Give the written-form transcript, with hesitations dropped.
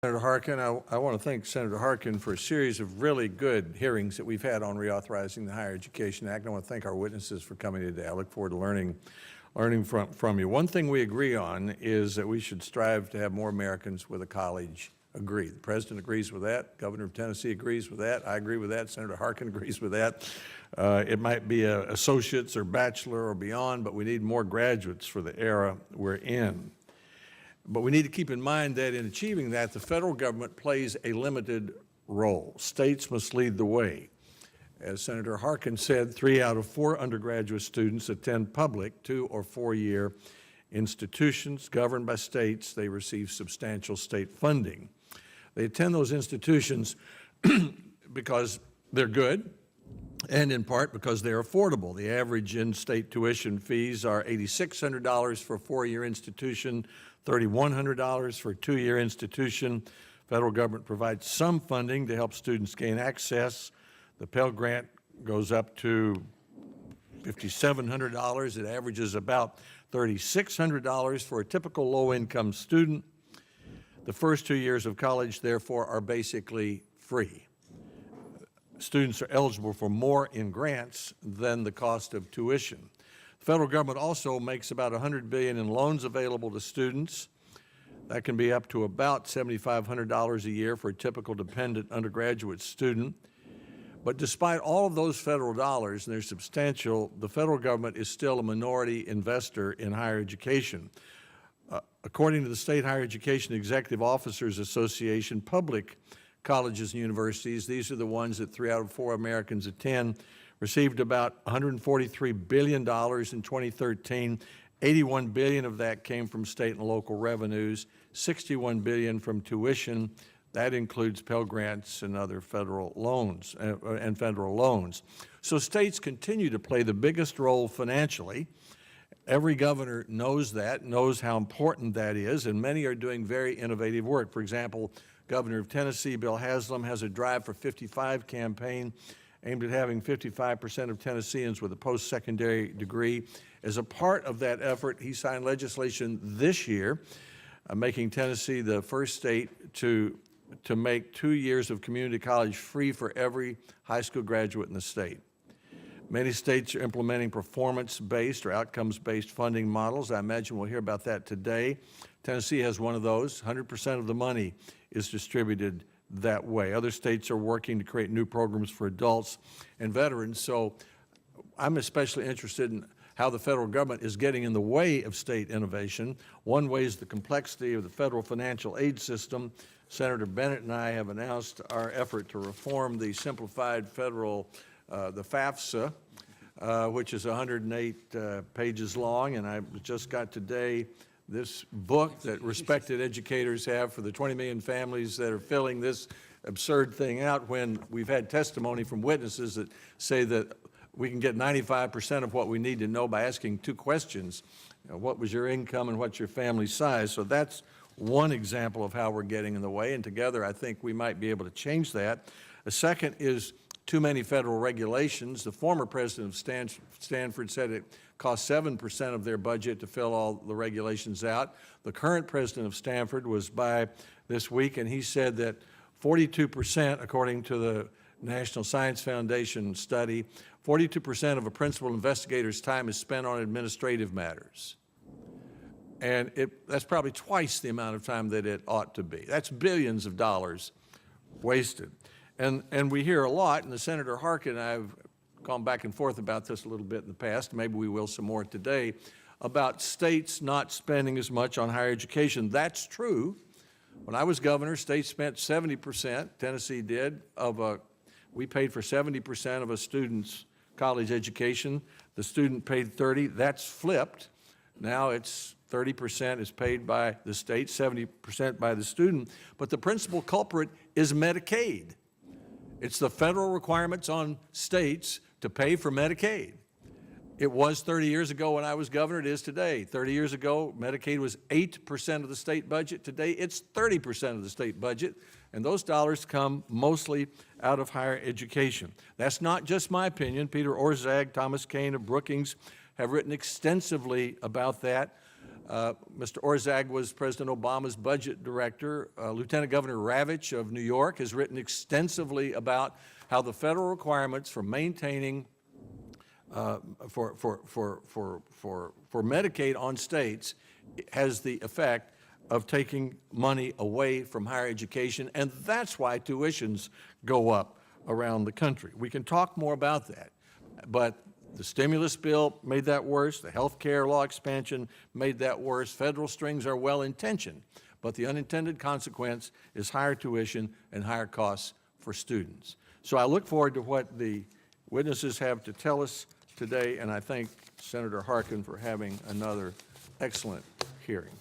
Senator Harkin. I want to thank Senator Harkin for a series of really good hearings that we've had on reauthorizing the Higher Education Act. I want to thank our witnesses for coming today. I look forward to learning from you. One thing we agree on is that we should strive to have more Americans with a college agree. The President agrees with that. Governor of Tennessee agrees with that. I agree with that. Senator Harkin agrees with that. It might be associates or bachelor or beyond, but we need more graduates for the era we're in. But we need to keep in mind that in achieving that, the federal government plays a limited role. States must lead the way. As Senator Harkin said, 3 out of 4 undergraduate students attend public 2- or 4-year institutions governed by states. They receive substantial state funding. They attend those institutions because they're good, and in part because they're affordable. The average in-state tuition fees are $8,600 for a 4-year institution, $3,100 for a 2-year institution. Federal government provides some funding to help students gain access. The Pell Grant goes up to $5,700. It averages about $3,600 for a typical low-income student. The first 2 years of college, therefore, are basically free. Students are eligible for more in grants than the cost of tuition. The federal government also makes about $100 billion in loans available to students. That can be up to about $7,500 a year for a typical dependent undergraduate student. But despite all of those federal dollars, and they're substantial, the federal government is still a minority investor in higher education. According to the State Higher Education Executive Officers Association, public colleges and universities, these are the ones that 3 out of 4 Americans attend, received about $143 billion in 2013. $81 billion of that came from state and local revenues, $61 billion from tuition. That includes Pell Grants and other federal loans So states continue to play the biggest role financially. Every governor knows that, knows how important that is, and many are doing very innovative work. For example, Governor of Tennessee, Bill Haslam, has a Drive for 55 campaign aimed at having 55% of Tennesseans with a post-secondary degree. As a part of that effort, he signed legislation this year making Tennessee the first state to make 2 years of community college free for every high school graduate in the state. Many states are implementing performance-based or outcomes-based funding models. I imagine we'll hear about that today. Tennessee has one of those. 100% of the money is distributed that way. Other states are working to create new programs for adults and veterans. So I'm especially interested in how the federal government is getting in the way of state innovation. One way is the complexity of the federal financial aid system. Senator Bennett and I have announced our effort to reform the simplified federal, the FAFSA, which is 108 pages long, and I just got today this book that respected educators have for the 20 million families that are filling this absurd thing out, when we've had testimony from witnesses that say that we can get 95% of what we need to know by asking 2 questions. What was your income and what's your family size? So that's one example of how we're getting in the way, and together I think we might be able to change that. A second is too many federal regulations. The former president of Stanford said it cost 7% of their budget to fill all the regulations out. The current president of Stanford was by this week, and he said that 42%, according to the National Science Foundation study, 42% of a principal investigator's time is spent on administrative matters. And that's probably twice the amount of time that it ought to be. That's billions of dollars wasted. And we hear a lot, and the Senator Harkin and I have gone back and forth about this a little bit in the past, maybe we will some more today, about states not spending as much on higher education. That's true. When I was governor, states spent 70%, Tennessee did, we paid for 70% of a student's college education. The student paid 30%. That's flipped. Now it's 30% is paid by the state, 70% by the student. But the principal culprit is Medicaid. It's the federal requirements on states to pay for Medicaid. It was 30 years ago when I was governor. It is today. 30 years ago, Medicaid was 8% of the state budget. Today, it's 30% of the state budget. And those dollars come mostly out of higher education. That's not just my opinion. Peter Orszag, Thomas Kane of Brookings have written extensively about that. Mr. Orszag was President Obama's budget director. Lieutenant Governor Ravitch of New York has written extensively about how the federal requirements for maintaining for Medicaid on states has the effect of taking money away from higher education, and that's why tuitions go up around the country. We can talk more about that, but the stimulus bill made that worse. The health care law expansion made that worse. Federal strings are well-intentioned, but the unintended consequence is higher tuition and higher costs for students. So I look forward to what the witnesses have to tell us today, and I thank Senator Harkin for having another excellent hearing.